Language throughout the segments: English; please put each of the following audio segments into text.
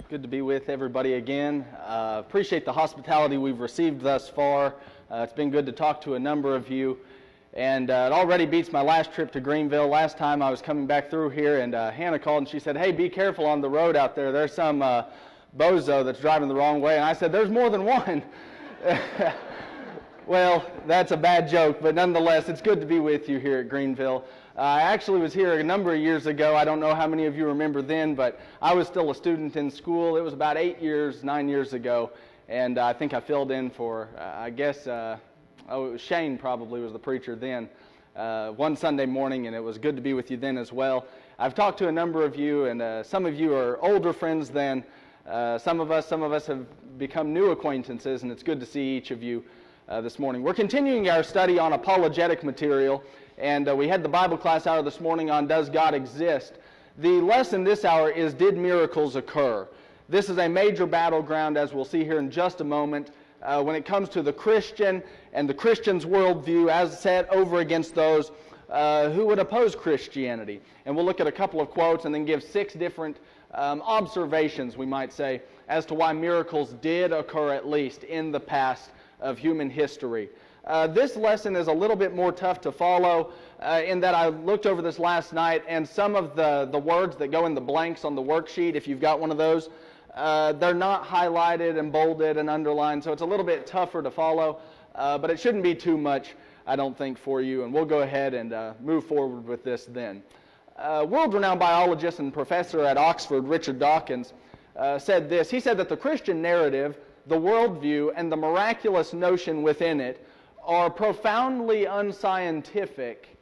Good to be with everybody again. Appreciate the hospitality we've received thus far. It's been good to talk to a number of you. And it already beats my last trip to Greenville. Last time I was coming back through here, and Hannah called and she said, "Hey, be careful on the road out there. There's some bozo that's driving the wrong way." And I said, "There's more than one." Well, that's a bad joke, but nonetheless, it's good to be with you here at Greenville. I actually was here a number of years ago. I don't know how many of you remember then, but I was still a student in school. It was about 9 years ago, and I think I filled in for, Shane probably was the preacher then, one Sunday morning, and it was good to be with you then as well. I've talked to a number of you, and some of you are older friends than some of us have become new acquaintances, and it's good to see each of you this morning. We're continuing our study on apologetic material, and we had the Bible class hour this morning on Does God Exist? The lesson this hour is Did Miracles Occur? This is a major battleground, as we'll see here in just a moment, when it comes to the Christian and the Christian's worldview as set over against those who would oppose Christianity. And we'll look at a couple of quotes and then give 6 different observations, we might say, as to why miracles did occur at least in the past of human history. This lesson is a little bit more tough to follow in that I looked over this last night, and some of the words that go in the blanks on the worksheet, if you've got one of those, they're not highlighted and bolded and underlined, so it's a little bit tougher to follow, but it shouldn't be too much, I don't think, for you, and we'll go ahead and move forward with this then. World-renowned biologist and professor at Oxford, Richard Dawkins, said this. He said that the Christian narrative, the worldview, and the miraculous notion within it are profoundly unscientific,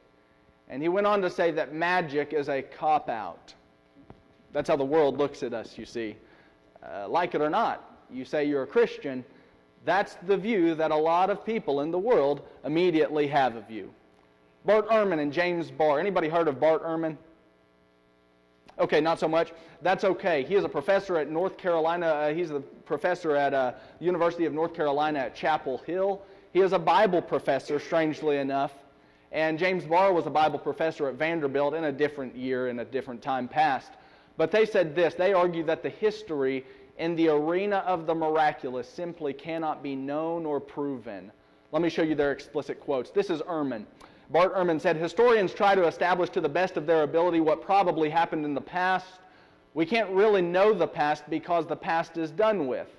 and he went on to say that magic is a cop-out. That's how the world looks at us, you see. Like it or not, you say you're a Christian, that's the view that a lot of people in the world immediately have of you. Bart Ehrman and James Barr. Anybody heard of Bart Ehrman? Okay, not so much. That's okay. He is a professor at North Carolina. He's a professor at University of North Carolina at Chapel Hill. He is a Bible professor, strangely enough. And James Barr was a Bible professor at Vanderbilt in a different year, in a different time past. But they said this. They argued that the history in the arena of the miraculous simply cannot be known or proven. Let me show you their explicit quotes. This is Ehrman. Bart Ehrman said, "Historians try to establish to the best of their ability what probably happened in the past. We can't really know the past because the past is done with.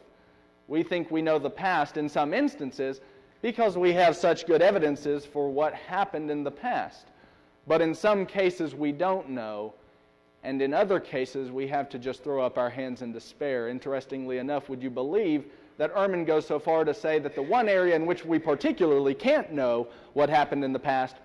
We think we know the past in some instances because we have such good evidences for what happened in the past. But in some cases we don't know, and in other cases we have to just throw up our hands in despair." Interestingly enough, would you believe that Ehrman goes so far to say that the one area in which we particularly can't know what happened in the past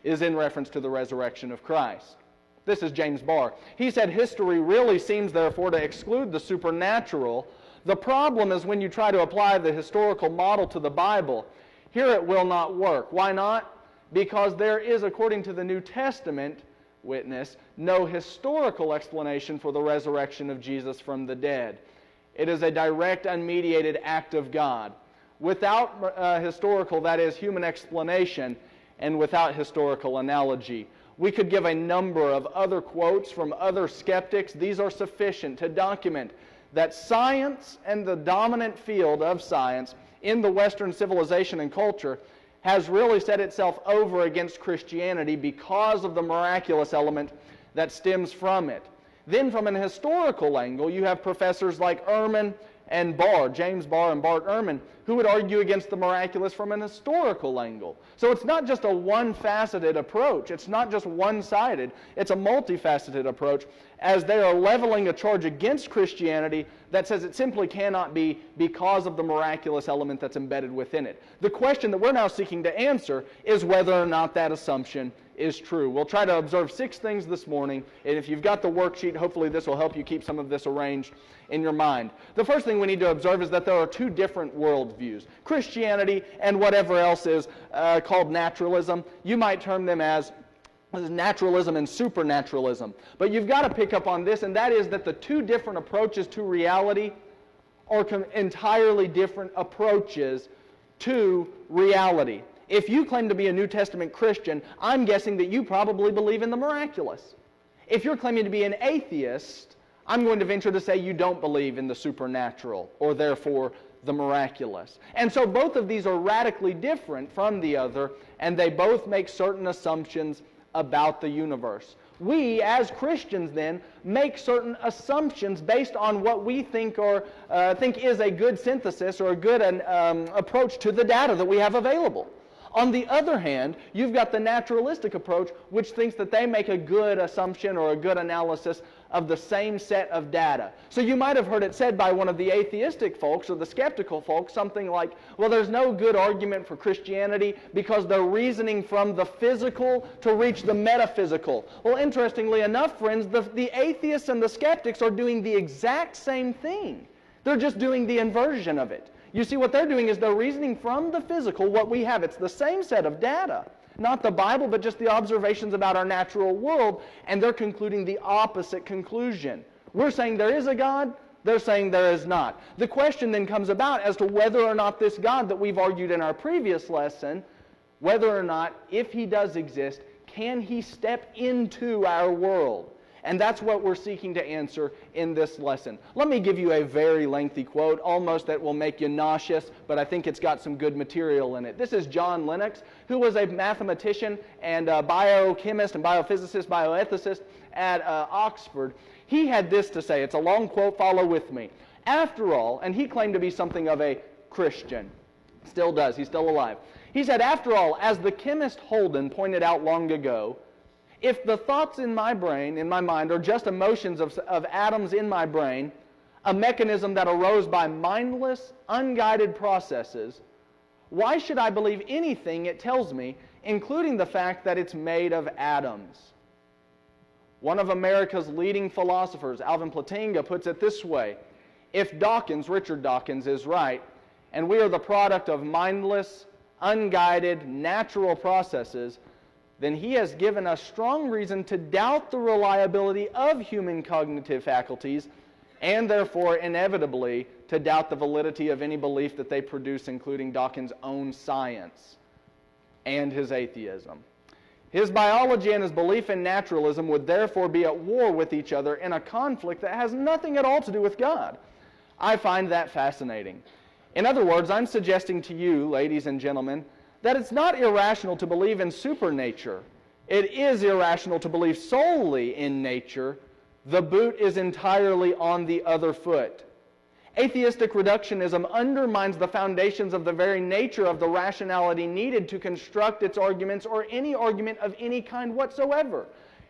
is in reference to the resurrection of Christ. This is James Barr. He said, "History really seems therefore to exclude the supernatural. The problem is when you try to apply the historical model to the Bible. Here it will not work. Why not? Because there is, according to the New Testament witness, no historical explanation for the resurrection of Jesus from the dead. It is a direct, unmediated act of God. Without historical, that is, human explanation, and without historical analogy." We could give a number of other quotes from other skeptics. These are sufficient to document that science and the dominant field of science in the Western civilization and culture has really set itself over against Christianity because of the miraculous element that stems from it. Then from an historical angle, you have professors like Ehrman and Barr, James Barr and Bart Ehrman, who would argue against the miraculous from an historical angle. So it's not just a one-faceted approach. It's not just one-sided. It's a multifaceted approach, as they are leveling a charge against Christianity that says it simply cannot be because of the miraculous element that's embedded within it. The question that we're now seeking to answer is whether or not that assumption is true. We'll try to observe 6 things this morning, and if you've got the worksheet, hopefully this will help you keep some of this arranged in your mind. The first thing we need to observe is that there are 2 different worldviews. Christianity and whatever else is called naturalism. You might term them as naturalism and supernaturalism. But you've got to pick up on this, and that is that the 2 different approaches to reality are entirely different approaches to reality. If you claim to be a New Testament Christian, I'm guessing that you probably believe in the miraculous. If you're claiming to be an atheist, I'm going to venture to say you don't believe in the supernatural, or therefore the miraculous. And so both of these are radically different from the other, and they both make certain assumptions about the universe. We, as Christians, then, make certain assumptions based on what we think is a good synthesis or a good approach to the data that we have available. On the other hand, you've got the naturalistic approach, which thinks that they make a good assumption or a good analysis of the same set of data. So you might have heard it said by one of the atheistic folks or the skeptical folks, something like, well, there's no good argument for Christianity because they're reasoning from the physical to reach the metaphysical. Well, interestingly enough, friends, the atheists and the skeptics are doing the exact same thing. They're just doing the inversion of it. You see, what they're doing is they're reasoning from the physical what we have. It's the same set of data. Not the Bible, but just the observations about our natural world, and they're concluding the opposite conclusion. We're saying there is a God, they're saying there is not. The question then comes about as to whether or not this God that we've argued in our previous lesson, whether or not, if he does exist, can he step into our world? And that's what we're seeking to answer in this lesson. Let me give you a very lengthy quote, almost that will make you nauseous, but I think it's got some good material in it. This is John Lennox, who was a mathematician and a biochemist and biophysicist, bioethicist at Oxford. He had this to say. It's a long quote. Follow with me. After all, and he claimed to be something of a Christian. Still does. He's still alive. He said, after all, as the chemist Holden pointed out long ago, if the thoughts in my brain, in my mind, are just emotions of atoms in my brain, a mechanism that arose by mindless, unguided processes, why should I believe anything it tells me, including the fact that it's made of atoms? One of America's leading philosophers, Alvin Plantinga, puts it this way: if Dawkins, Richard Dawkins, is right, and we are the product of mindless, unguided, natural processes, then he has given us strong reason to doubt the reliability of human cognitive faculties, and therefore inevitably to doubt the validity of any belief that they produce, including Dawkins' own science and his atheism. His biology and his belief in naturalism would therefore be at war with each other in a conflict that has nothing at all to do with God. I find that fascinating. In other words, I'm suggesting to you, ladies and gentlemen, that it's not irrational to believe in supernature. It is irrational to believe solely in nature. The boot is entirely on the other foot. Atheistic reductionism undermines the foundations of the very nature of the rationality needed to construct its arguments or any argument of any kind whatsoever.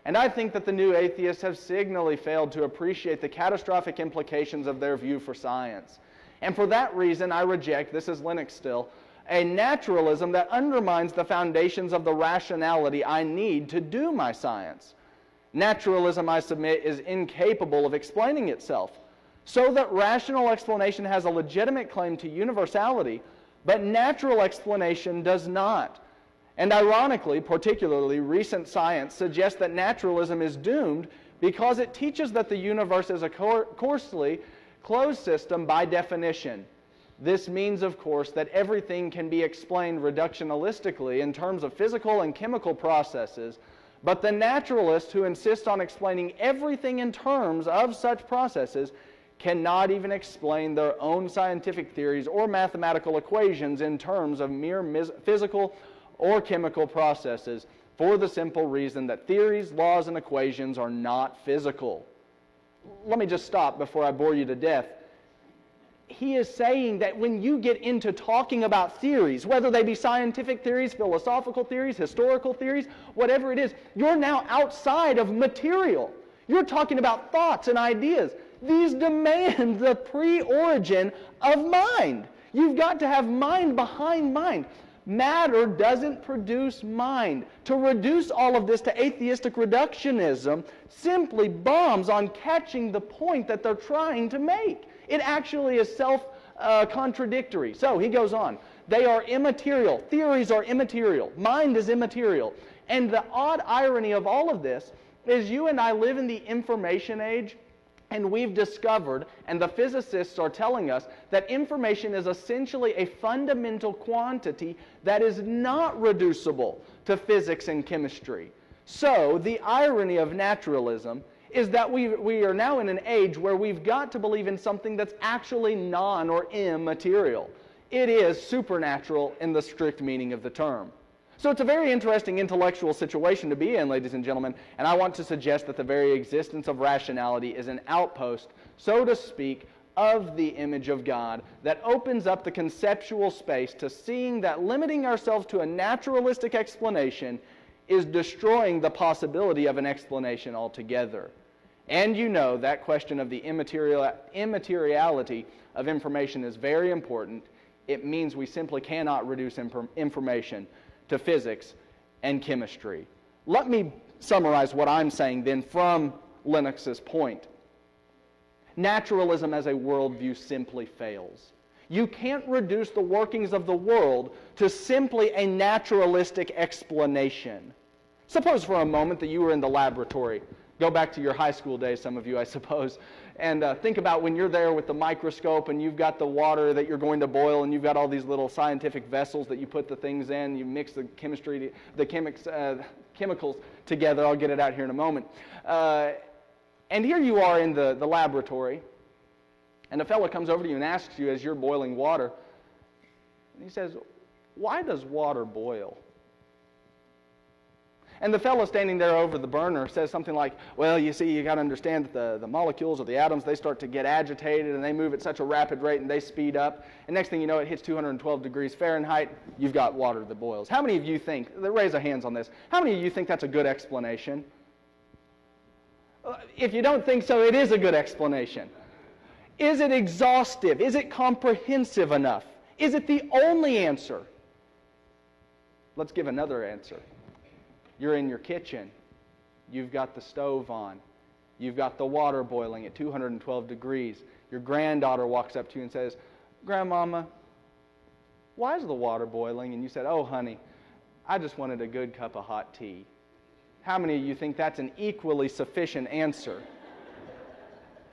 And I think that the new atheists have signally failed to appreciate the catastrophic implications of their view for science. And for that reason, I reject, this is Lennox still, a naturalism that undermines the foundations of the rationality I need to do my science. Naturalism, I submit, is incapable of explaining itself, so that rational explanation has a legitimate claim to universality, but natural explanation does not. And ironically, particularly recent science suggests that naturalism is doomed because it teaches that the universe is a coarsely closed system by definition. This means, of course, that everything can be explained reductionistically in terms of physical and chemical processes, but the naturalists who insist on explaining everything in terms of such processes cannot even explain their own scientific theories or mathematical equations in terms of mere physical or chemical processes, for the simple reason that theories, laws, and equations are not physical. Let me just stop before I bore you to death. He is saying that when you get into talking about theories, whether they be scientific theories, philosophical theories, historical theories, whatever it is, you're now outside of material. You're talking about thoughts and ideas. These demand the pre-origin of mind. You've got to have mind behind mind. Matter doesn't produce mind. To reduce all of this to atheistic reductionism simply bombs on catching the point that they're trying to make. It actually is self-contradictory. So he goes on. They are immaterial. Theories are immaterial. Mind is immaterial. And the odd irony of all of this is you and I live in the information age, and we've discovered, and the physicists are telling us, that information is essentially a fundamental quantity that is not reducible to physics and chemistry. So the irony of naturalism is that we are now in an age where we've got to believe in something that's actually non or immaterial. It is supernatural in the strict meaning of the term. So it's a very interesting intellectual situation to be in, ladies and gentlemen, and I want to suggest that the very existence of rationality is an outpost, so to speak, of the image of God that opens up the conceptual space to seeing that limiting ourselves to a naturalistic explanation is destroying the possibility of an explanation altogether. And you know that question of the immateriality of information is very important. It means we simply cannot reduce information to physics and chemistry. Let me summarize what I'm saying then from Lennox's point. Naturalism as a worldview simply fails. You can't reduce the workings of the world to simply a naturalistic explanation. Suppose for a moment that you were in the laboratory. Go back to your high school days, some of you, I suppose, and think about when you're there with the microscope and you've got the water that you're going to boil and you've got all these little scientific vessels that you put the things in, you mix the chemicals together. I'll get it out here in a moment. And here you are in the laboratory, and a fellow comes over to you and asks you as you're boiling water, and he says, "Why does water boil?" And the fellow standing there over the burner says something like, "Well, you see, you got to understand that the molecules or the atoms, they start to get agitated and they move at such a rapid rate and they speed up. And next thing you know, it hits 212 degrees Fahrenheit, you've got water that boils." How many of you think, raise your hands on this, how many of you think that's a good explanation? If you don't think so, it is a good explanation. Is it exhaustive? Is it comprehensive enough? Is it the only answer? Let's give another answer. You're in your kitchen. You've got the stove on. You've got the water boiling at 212 degrees. Your granddaughter walks up to you and says, "Grandmama, why is the water boiling?" And you said, "Oh, honey, I just wanted a good cup of hot tea." How many of you think that's an equally sufficient answer?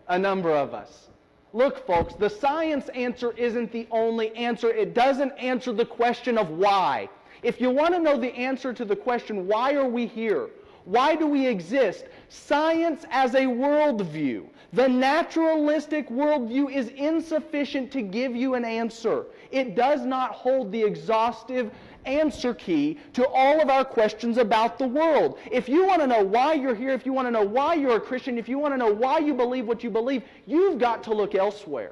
A number of us. Look, folks, the science answer isn't the only answer. It doesn't answer the question of why. If you want to know the answer to the question, why are we here? Why do we exist? Science as a worldview, the naturalistic worldview is insufficient to give you an answer. It does not hold the exhaustive answer key to all of our questions about the world. If you want to know why you're here, if you want to know why you're a Christian, if you want to know why you believe what you believe, you've got to look elsewhere.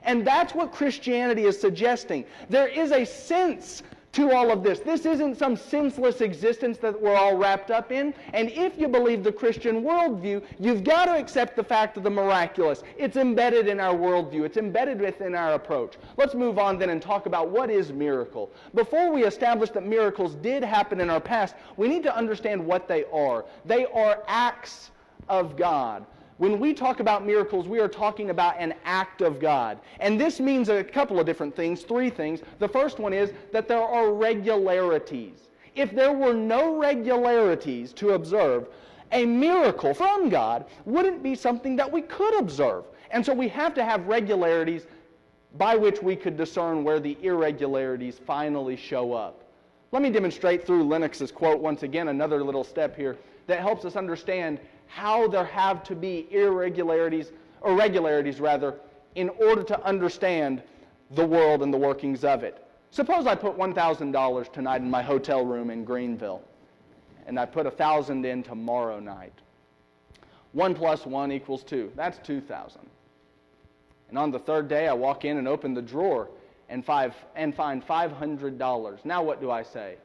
And that's what Christianity is suggesting. There is a sense to all of this. This isn't some senseless existence that we're all wrapped up in. And if you believe the Christian worldview, you've got to accept the fact of the miraculous. It's embedded in our worldview. It's embedded within our approach. Let's move on then and talk about what is miracle. Before we establish that miracles did happen in our past, we need to understand what they are. They are acts of God. When we talk about miracles, we are talking about an act of God. And this means a couple of different things, three things. The first one is that there are regularities. If there were no regularities to observe, a miracle from God wouldn't be something that we could observe. And so we have to have regularities by which we could discern where the irregularities finally show up. Let me demonstrate through Lennox's quote once again, another little step here that helps us understand how there have to be irregularities, or regularities rather, in order to understand the world and the workings of it. Suppose I put $1,000 tonight in my hotel room in Greenville, and I put $1,000 in tomorrow night. 1 plus 1 equals 2. That's $2,000. And on the third day, I walk in and open the drawer and find $500. Now what do I say?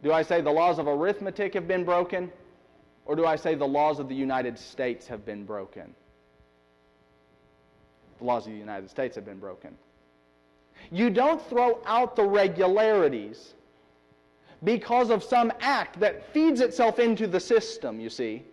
Do I say the laws of arithmetic have been broken? Or do I say the laws of the United States have been broken? The laws of the United States have been broken. You don't throw out the regularities because of some act that feeds itself into the system, you see.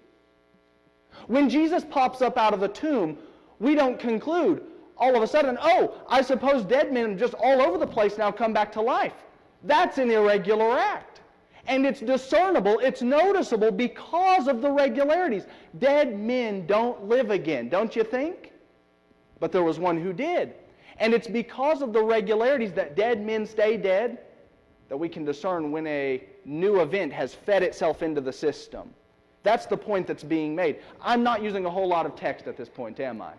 When Jesus pops up out of the tomb, we don't conclude all of a sudden, "Oh, I suppose dead men just all over the place now come back to life." That's an irregular act. And it's discernible, it's noticeable because of the regularities. Dead men don't live again, don't you think? But there was one who did. And it's because of the regularities that dead men stay dead that we can discern when a new event has fed itself into the system. That's the point that's being made. I'm not using a whole lot of text at this point, am I?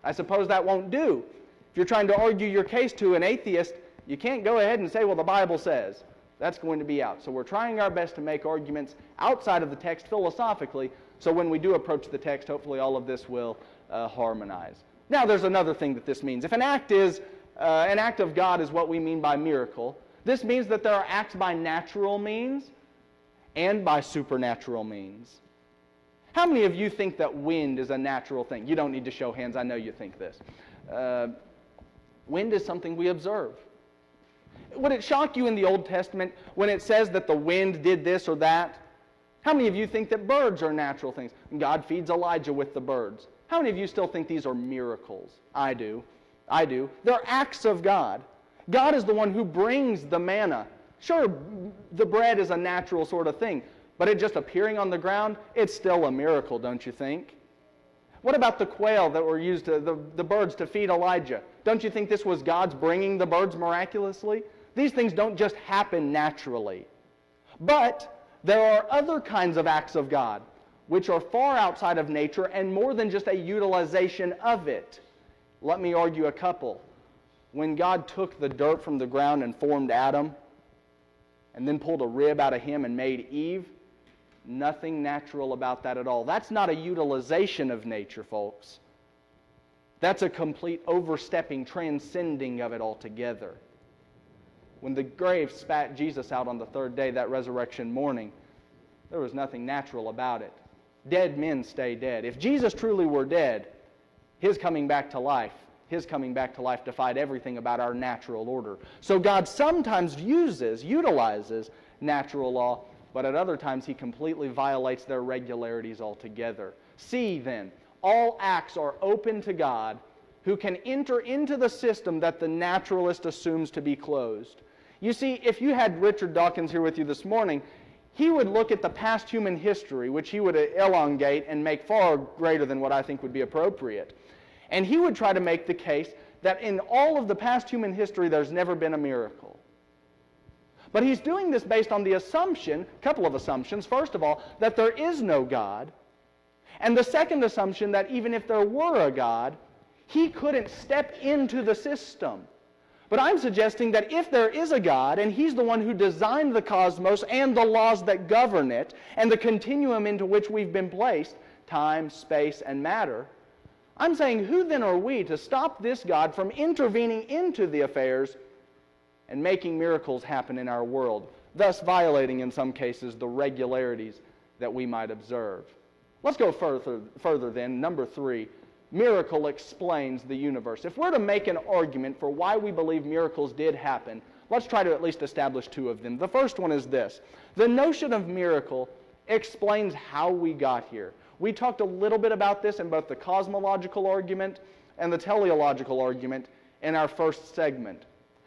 I suppose that won't do. If you're trying to argue your case to an atheist, you can't go ahead and say, well, the Bible says. That's going to be out. So we're trying our best to make arguments outside of the text philosophically, so when we do approach the text, hopefully all of this will harmonize. Now there's another thing that this means. If an act of God is what we mean by miracle, this means that there are acts by natural means and by supernatural means. How many of you think that wind is a natural thing? You don't need to show hands. I know you think this. Wind is something we observe. Would it shock you in the Old Testament when it says that the wind did this or that? How many of you think that birds are natural things? God feeds Elijah with the birds. How many of you still think these are miracles? I do. They're acts of God. God is the one who brings the manna. Sure, the bread is a natural sort of thing, but it just appearing on the ground, it's still a miracle, don't you think? What about the quail that were used, the birds to feed Elijah? Don't you think this was God's bringing the birds miraculously? These things don't just happen naturally. But there are other kinds of acts of God which are far outside of nature and more than just a utilization of it. Let me argue a couple. When God took the dirt from the ground and formed Adam, and then pulled a rib out of him and made Eve, nothing natural about that at all. That's not a utilization of nature, folks. That's a complete overstepping, transcending of it altogether. When the grave spat Jesus out on the third day, that resurrection morning, there was nothing natural about it. Dead men stay dead. If Jesus truly were dead, His coming back to life defied everything about our natural order. So God sometimes utilizes natural law, but at other times He completely violates their regularities altogether. See then, all acts are open to God, who can enter into the system that the naturalist assumes to be closed. You see, if you had Richard Dawkins here with you this morning, he would look at the past human history, which he would elongate and make far greater than what I think would be appropriate. And he would try to make the case that in all of the past human history, there's never been a miracle. But he's doing this based on the assumption, a couple of assumptions. First of all, that there is no God. And the second assumption that even if there were a God, He couldn't step into the system. But I'm suggesting that if there is a God, and He's the one who designed the cosmos and the laws that govern it, and the continuum into which we've been placed, time, space, and matter, I'm saying, who then are we to stop this God from intervening into the affairs and making miracles happen in our world, thus violating, in some cases, the regularities that we might observe? Let's go further then. Number 3, miracle explains the universe. If we're to make an argument for why we believe miracles did happen, let's try to at least establish 2 of them. The first one is this. The notion of miracle explains how we got here. We talked a little bit about this in both the cosmological argument and the teleological argument in our first segment.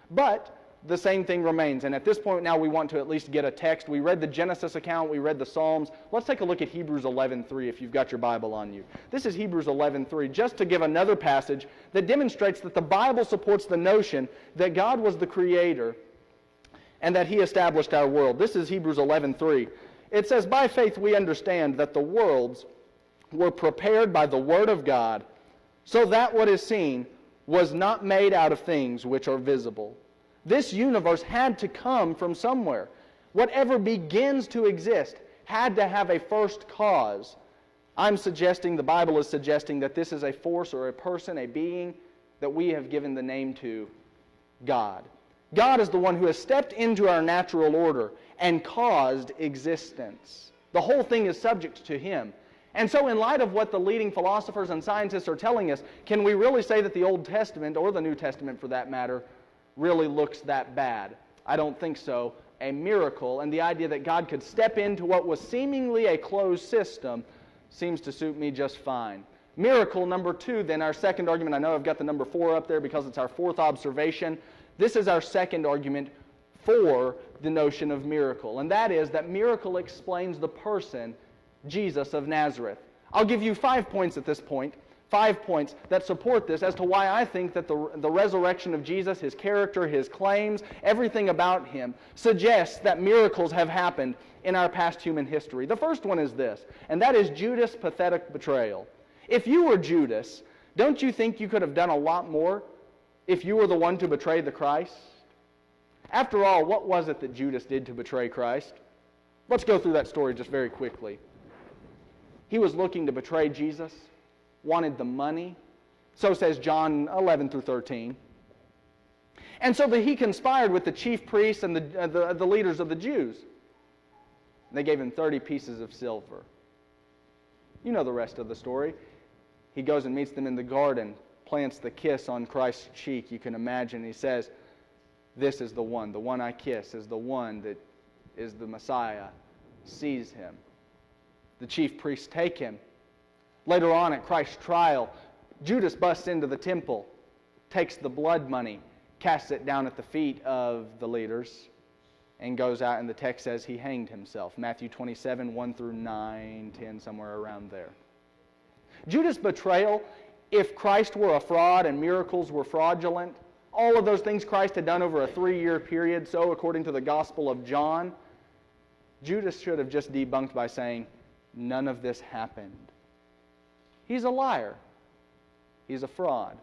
But the same thing remains, and at this point now we want to at least get a text. We read the Genesis account, we read the Psalms. Let's take a look at Hebrews 11:3 if you've got your Bible on you. This is Hebrews 11:3, just to give another passage that demonstrates that the Bible supports the notion that God was the Creator and that He established our world. This is Hebrews 11:3. It says, "By faith we understand that the worlds were prepared by the Word of God, so that what is seen was not made out of things which are visible." This universe had to come from somewhere. Whatever begins to exist had to have a first cause. The Bible is suggesting that this is a force or a person, a being, that we have given the name to God. God is the one who has stepped into our natural order and caused existence. The whole thing is subject to Him. And so in light of what the leading philosophers and scientists are telling us, can we really say that the Old Testament, or the New Testament for that matter, really looks that bad? I don't think so. A miracle and the idea that God could step into what was seemingly a closed system seems to suit me just fine. Miracle number 2, then, our second argument. I know I've got the number 4 up there because it's our 4th observation. This is our second argument for the notion of miracle, and that is that miracle explains the person, Jesus of Nazareth. I'll give you 5 points at this point. 5 points that support this as to why I think that the resurrection of Jesus, his character, his claims, everything about him, suggests that miracles have happened in our past human history. The first one is this, and that is Judas' pathetic betrayal. If you were Judas, don't you think you could have done a lot more if you were the one to betray the Christ? After all, what was it that Judas did to betray Christ? Let's go through that story just very quickly. He was looking to betray Jesus, wanted the money. So says John 11 through 13. And so that he conspired with the chief priests and the leaders of the Jews. They gave him 30 pieces of silver. You know the rest of the story. He goes and meets them in the garden, plants the kiss on Christ's cheek. You can imagine. He says, "This is the one I kiss is the one that is the Messiah." Seize him. The chief priests take him. Later on at Christ's trial, Judas busts into the temple, takes the blood money, casts it down at the feet of the leaders, and goes out, and the text says he hanged himself. Matthew 27, 1 through 9, 10, somewhere around there. Judas' betrayal, if Christ were a fraud and miracles were fraudulent, all of those things Christ had done over a 3-year period, so according to the Gospel of John, Judas should have just debunked by saying, none of this happened. He's a liar. He's a fraud.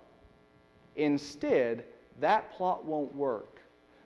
Instead, that plot won't work.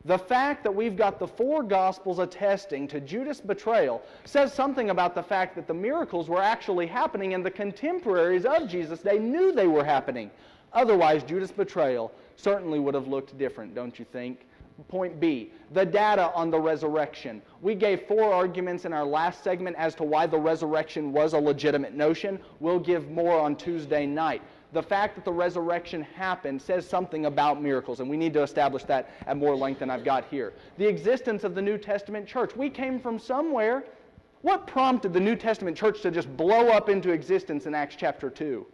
The fact that we've got the 4 Gospels attesting to Judas' betrayal says something about the fact that the miracles were actually happening, and the contemporaries of Jesus, they knew they were happening. Otherwise, Judas' betrayal certainly would have looked different, don't you think? Point B, the data on the resurrection. We gave 4 arguments in our last segment as to why the resurrection was a legitimate notion. We'll give more on Tuesday night. The fact that the resurrection happened says something about miracles, and we need to establish that at more length than I've got here. The existence of the New Testament church. We came from somewhere. What prompted the New Testament church to just blow up into existence in Acts chapter 2?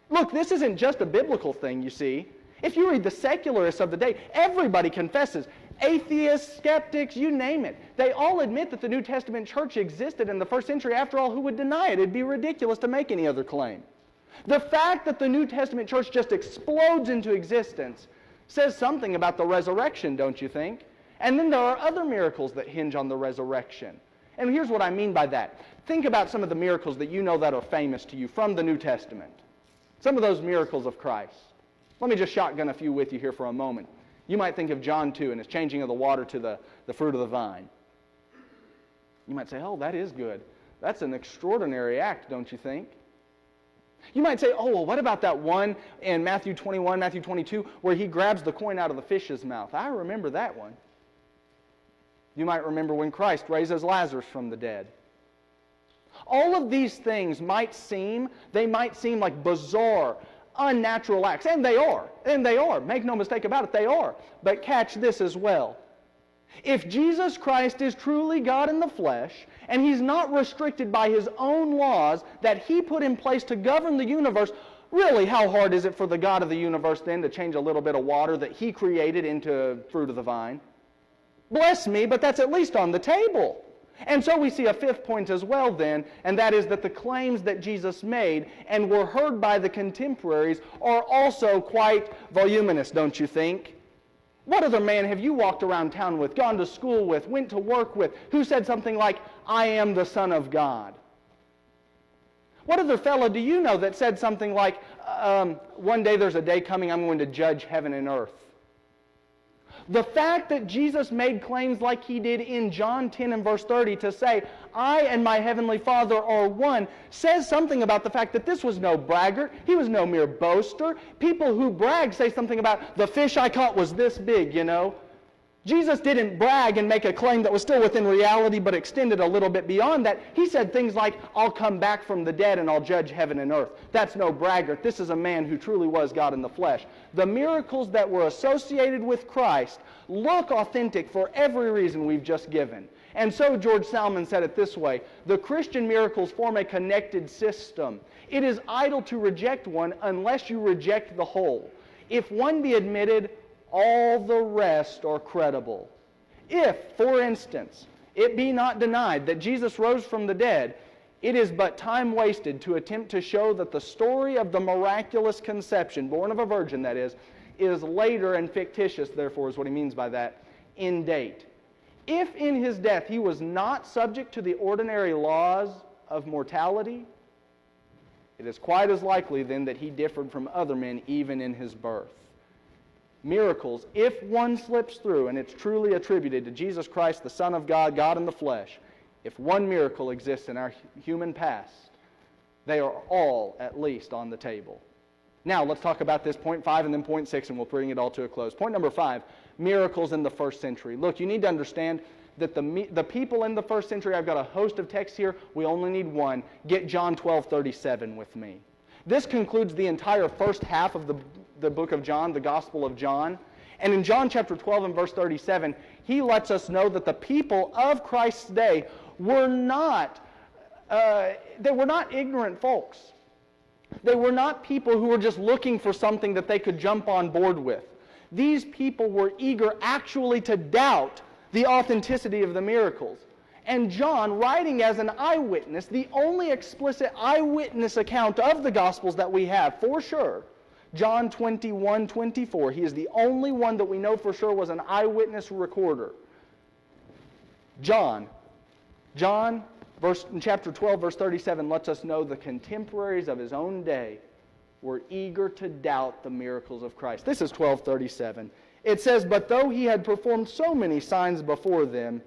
Look, this isn't just a biblical thing, you see. If you read the secularists of the day, everybody confesses. Atheists, skeptics, you name it. They all admit that the New Testament church existed in the first century. After all, who would deny it? It'd be ridiculous to make any other claim. The fact that the New Testament church just explodes into existence says something about the resurrection, don't you think? And then there are other miracles that hinge on the resurrection. And here's what I mean by that. Think about some of the miracles that you know that are famous to you from the New Testament. Some of those miracles of Christ. Let me just shotgun a few with you here for a moment. You might think of John 2 and his changing of the water to the fruit of the vine. You might say, oh, that is good. That's an extraordinary act, don't you think? You might say, oh, well, what about that one in Matthew 21, Matthew 22, where he grabs the coin out of the fish's mouth? I remember that one. You might remember when Christ raises Lazarus from the dead. All of these things might seem like bizarre, unnatural acts, and they are. Make no mistake about it, they are. But catch this as well. If Jesus Christ is truly God in the flesh, and he's not restricted by his own laws that he put in place to govern the universe, really, how hard is it for the God of the universe then to change a little bit of water that he created into fruit of the vine? Bless me, but that's at least on the table. And so we see a 5th point as well then, and that is that the claims that Jesus made and were heard by the contemporaries are also quite voluminous, don't you think? What other man have you walked around town with, gone to school with, went to work with, who said something like, I am the Son of God? What other fellow do you know that said something like, one day there's a day coming I'm going to judge heaven and earth? The fact that Jesus made claims like he did in John 10 and verse 30 to say, I and my heavenly Father are one, says something about the fact that this was no braggart. He was no mere boaster. People who brag say something about, the fish I caught was this big, you know. Jesus didn't brag and make a claim that was still within reality but extended a little bit beyond that. He said things like, I'll come back from the dead and I'll judge heaven and earth. That's no braggart. This is a man who truly was God in the flesh. The miracles that were associated with Christ look authentic for every reason we've just given. And so George Salmon said it this way, the Christian miracles form a connected system. It is idle to reject one unless you reject the whole. If one be admitted, all the rest are credible. If, for instance, it be not denied that Jesus rose from the dead, It is but time wasted to attempt to show that the story of the miraculous conception, born of a virgin that is later and fictitious, therefore is what he means by that, in date. If in his death he was not subject to the ordinary laws of mortality, it is quite as likely then that he differed from other men even in his birth. Miracles, if one slips through and it's truly attributed to Jesus Christ, the Son of God, God in the flesh, if one miracle exists in our human past, they are all at least on the table. Now, let's talk about this point 5 and then point 6, and we'll bring it all to a close. Point number 5, miracles in the first century. Look, you need to understand that the people in the first century, I've got a host of texts here. We only need one. Get John 12:37 with me. This concludes the entire first half of the book of John, the Gospel of John. And in John chapter 12 and verse 37, he lets us know that the people of Christ's day were not ignorant folks. They were not people who were just looking for something that they could jump on board with. These people were eager actually to doubt the authenticity of the miracles. And John, writing as an eyewitness, the only explicit eyewitness account of the Gospels that we have, for sure, John 21:24, he is the only one that we know for sure was an eyewitness recorder. John, in chapter 12, verse 37, lets us know the contemporaries of his own day were eager to doubt the miracles of Christ. This is 12:37. It says, "But though he had performed so many signs before them,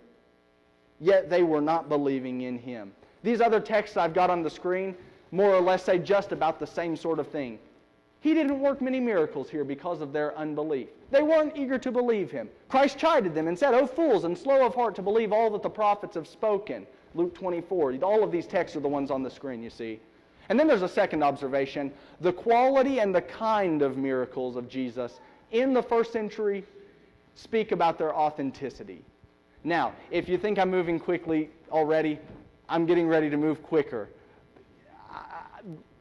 yet they were not believing in him." These other texts I've got on the screen more or less say just about the same sort of thing. He didn't work many miracles here because of their unbelief. They weren't eager to believe him. Christ chided them and said, "O fools, and slow of heart to believe all that the prophets have spoken." Luke 24. All of these texts are the ones on the screen, you see. And then there's a second observation. The quality and the kind of miracles of Jesus in the first century speak about their authenticity. Now, if you think I'm moving quickly already, I'm getting ready to move quicker.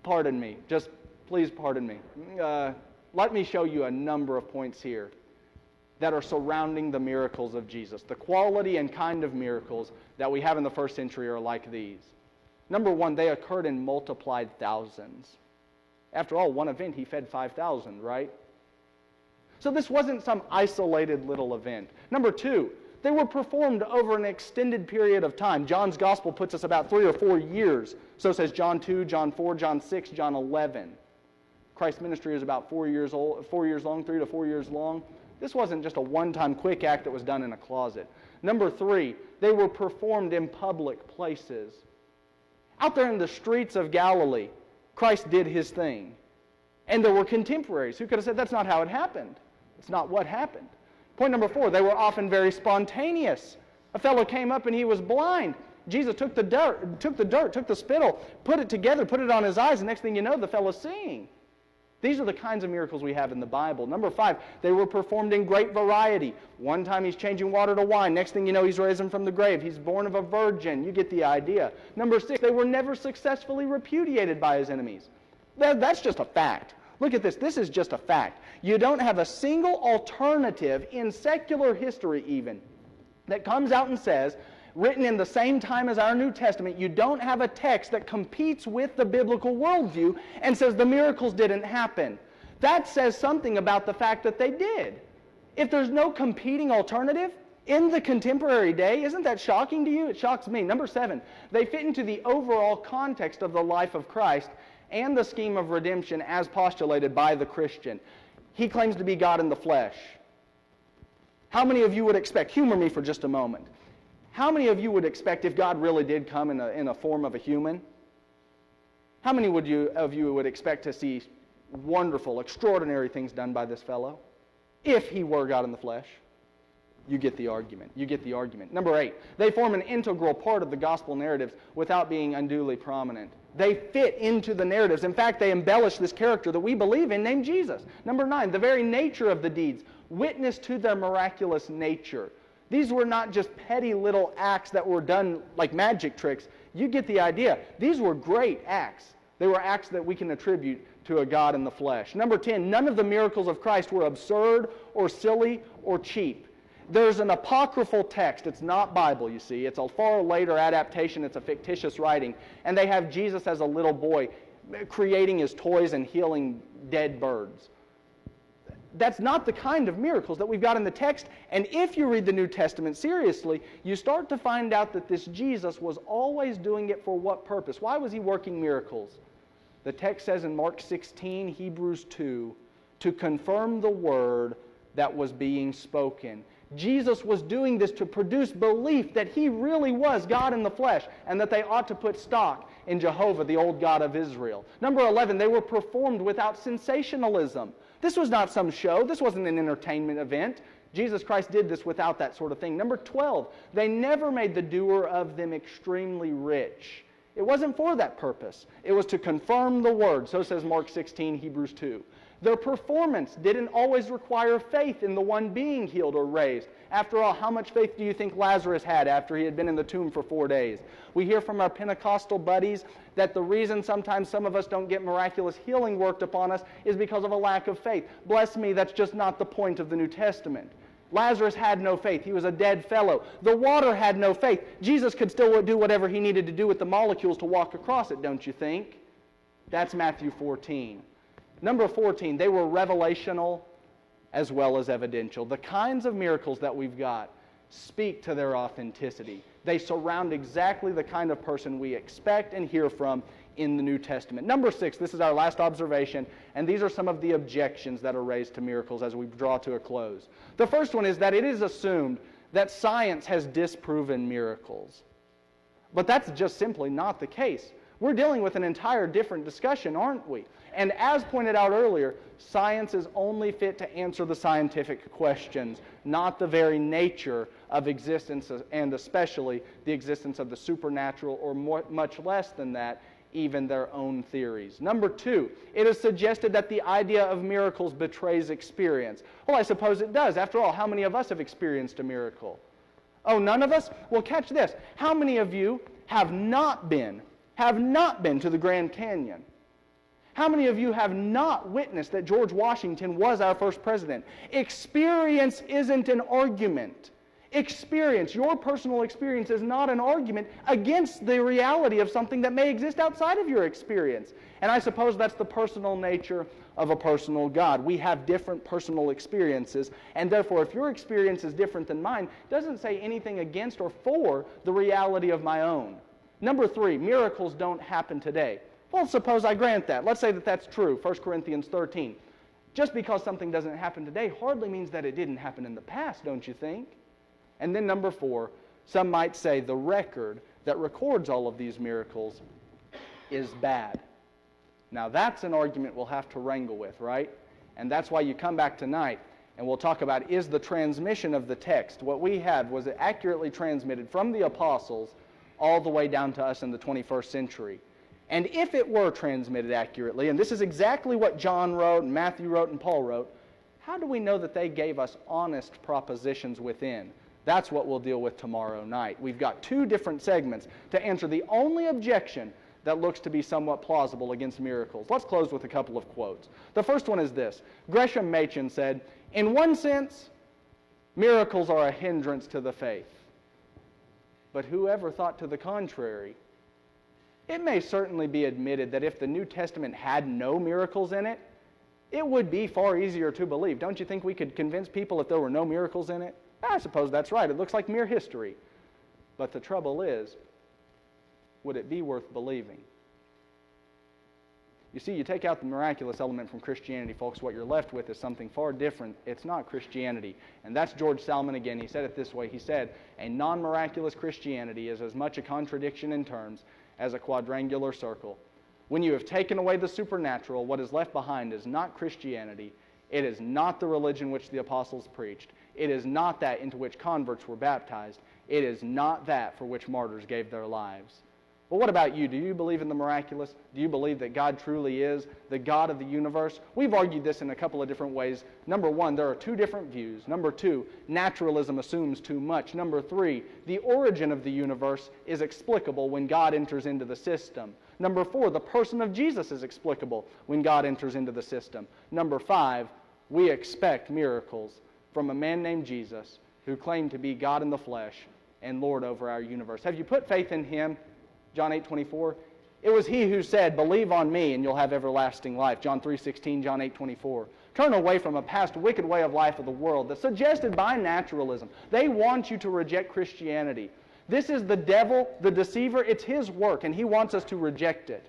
Pardon me. Just please pardon me. Let me show you a number of points here that are surrounding the miracles of Jesus. The quality and kind of miracles that we have in the first century are like these. Number one, they occurred in multiplied thousands. After all, one event, he fed 5,000, right? So this wasn't some isolated little event. Number two, they were performed over an extended period of time. John's gospel puts us about 3 or 4 years. So says John 2, John 4, John 6, John 11. Christ's ministry is about 4 years long, 3 to 4 years long. This wasn't just a one-time quick act that was done in a closet. Number three, they were performed in public places. Out there in the streets of Galilee, Christ did his thing. And there were contemporaries who could have said, that's not how it happened. It's not what happened. Point number four, they were often very spontaneous. A fellow came up and he was blind. Jesus took the dirt, took the spittle, put it together, put it on his eyes, and next thing you know, the fellow's seeing. These are the kinds of miracles we have in the Bible. Number five, they were performed in great variety. One time he's changing water to wine. Next thing you know, he's raised him from the grave. He's born of a virgin. You get the idea. Number six, they were never successfully repudiated by his enemies. That's just a fact. Look at this. This is just a fact. You don't have a single alternative in secular history even that comes out and says, written in the same time as our New Testament, you don't have a text that competes with the biblical worldview and says the miracles didn't happen. That says something about the fact that they did. If there's no competing alternative in the contemporary day, isn't that shocking to you? It shocks me. Number seven, they fit into the overall context of the life of Christ and the scheme of redemption as postulated by the Christian. He claims to be God in the flesh. How many of you would expect, humor me for just a moment, how many of you would expect if God really did come in a form of a human? How many of you would expect to see wonderful, extraordinary things done by this fellow if he were God in the flesh? You get the argument. You get the argument. Number eight, they form an integral part of the gospel narratives without being unduly prominent. They fit into the narratives. In fact, they embellish this character that we believe in named Jesus. Number nine, the very nature of the deeds witness to their miraculous nature. These were not just petty little acts that were done like magic tricks. You get the idea. These were great acts. They were acts that we can attribute to a God in the flesh. Number 10, none of the miracles of Christ were absurd or silly or cheap. There's an apocryphal text. It's not Bible, you see. It's a far later adaptation. It's a fictitious writing. And they have Jesus as a little boy creating his toys and healing dead birds. That's not the kind of miracles that we've got in the text. And if you read the New Testament seriously, you start to find out that this Jesus was always doing it for what purpose? Why was he working miracles? The text says in Mark 16, Hebrews 2, to confirm the word that was being spoken. Jesus was doing this to produce belief that he really was God in the flesh and that they ought to put stock in Jehovah, the old God of Israel. Number 11, they were performed without sensationalism. This was not some show. This wasn't an entertainment event. Jesus Christ did this without that sort of thing. Number 12, they never made the doer of them extremely rich. It wasn't for that purpose. It was to confirm the word. So says Mark 16, Hebrews 2. Their performance didn't always require faith in the one being healed or raised. After all, how much faith do you think Lazarus had after he had been in the tomb for 4 days? We hear from our Pentecostal buddies that the reason sometimes some of us don't get miraculous healing worked upon us is because of a lack of faith. Bless me, that's just not the point of the New Testament. Lazarus had no faith. He was a dead fellow. The water had no faith. Jesus could still do whatever he needed to do with the molecules to walk across it, don't you think? That's Matthew 14. Number 14, they were revelational as well as evidential. The kinds of miracles that we've got speak to their authenticity. They surround exactly the kind of person we expect and hear from in the New Testament. Number 6, this is our last observation, and these are some of the objections that are raised to miracles as we draw to a close. The first one is that it is assumed that science has disproven miracles. But that's just simply not the case. We're dealing with an entire different discussion, aren't we? And as pointed out earlier, science is only fit to answer the scientific questions, not the very nature of existence, and especially the existence of the supernatural, or much less than that, even their own theories. Number 2, it is suggested that the idea of miracles betrays experience. Well, I suppose it does. After all, how many of us have experienced a miracle? Oh, none of us? Well, catch this. How many of you have not been to the Grand Canyon? How many of you have not witnessed that George Washington was our first president? Experience isn't an argument. Experience, your personal experience, is not an argument against the reality of something that may exist outside of your experience. And I suppose that's the personal nature of a personal God. We have different personal experiences, and therefore if your experience is different than mine, it doesn't say anything against or for the reality of my own. Number 3, miracles don't happen today. Well, suppose I grant that. Let's say that that's true, 1 Corinthians 13. Just because something doesn't happen today hardly means that it didn't happen in the past, don't you think? And then number 4, some might say the record that records all of these miracles is bad. Now that's an argument we'll have to wrangle with, right? And that's why you come back tonight and we'll talk about, is the transmission of the text, what we had, was it accurately transmitted from the apostles all the way down to us in the 21st century? And if it were transmitted accurately, and this is exactly what John wrote, and Matthew wrote, and Paul wrote, how do we know that they gave us honest propositions within? That's what we'll deal with tomorrow night. We've got 2 different segments to answer the only objection that looks to be somewhat plausible against miracles. Let's close with a couple of quotes. The first one is this. Gresham Machen said, "In one sense, miracles are a hindrance to the faith. But whoever thought to the contrary? It may certainly be admitted that if the New Testament had no miracles in it, it would be far easier to believe. Don't you think we could convince people if there were no miracles in it? I suppose that's right. It looks like mere history. But the trouble is, would it be worth believing?" You see, you take out the miraculous element from Christianity, folks, what you're left with is something far different. It's not Christianity. And that's George Salmon again. He said it this way. He said, "A non-miraculous Christianity is as much a contradiction in terms as a quadrangular circle. When you have taken away the supernatural, what is left behind is not Christianity. It is not the religion which the apostles preached. It is not that into which converts were baptized. It is not that for which martyrs gave their lives." Well, what about you? Do you believe in the miraculous? Do you believe that God truly is the God of the universe? We've argued this in a couple of different ways. Number 1, there are 2 different views. Number 2, naturalism assumes too much. Number 3, the origin of the universe is explicable when God enters into the system. Number 4, the person of Jesus is explicable when God enters into the system. Number 5, we expect miracles from a man named Jesus who claimed to be God in the flesh and Lord over our universe. Have you put faith in Him? John 8:24. It was He who said, "Believe on me and you'll have everlasting life." John 3:16, John 8:24. Turn away from a past wicked way of life of the world that's suggested by naturalism. They want you to reject Christianity. This is the devil, the deceiver. It's his work, and he wants us to reject it.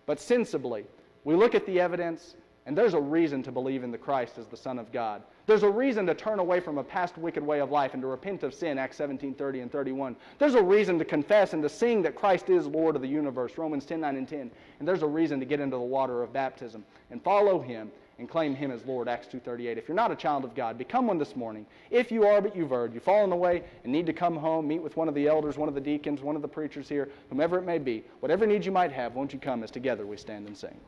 But sensibly, we look at the evidence, and there's a reason to believe in the Christ as the Son of God. There's a reason to turn away from a past wicked way of life and to repent of sin, Acts 17:30 and 31. There's a reason to confess and to sing that Christ is Lord of the universe, Romans 10:9 and 10. And there's a reason to get into the water of baptism and follow Him and claim Him as Lord, Acts 2:38. If you're not a child of God, become one this morning. If you are, but you've erred, you've fallen away and need to come home, meet with one of the elders, one of the deacons, one of the preachers here, whomever it may be, whatever needs you might have, won't you come as together we stand and sing.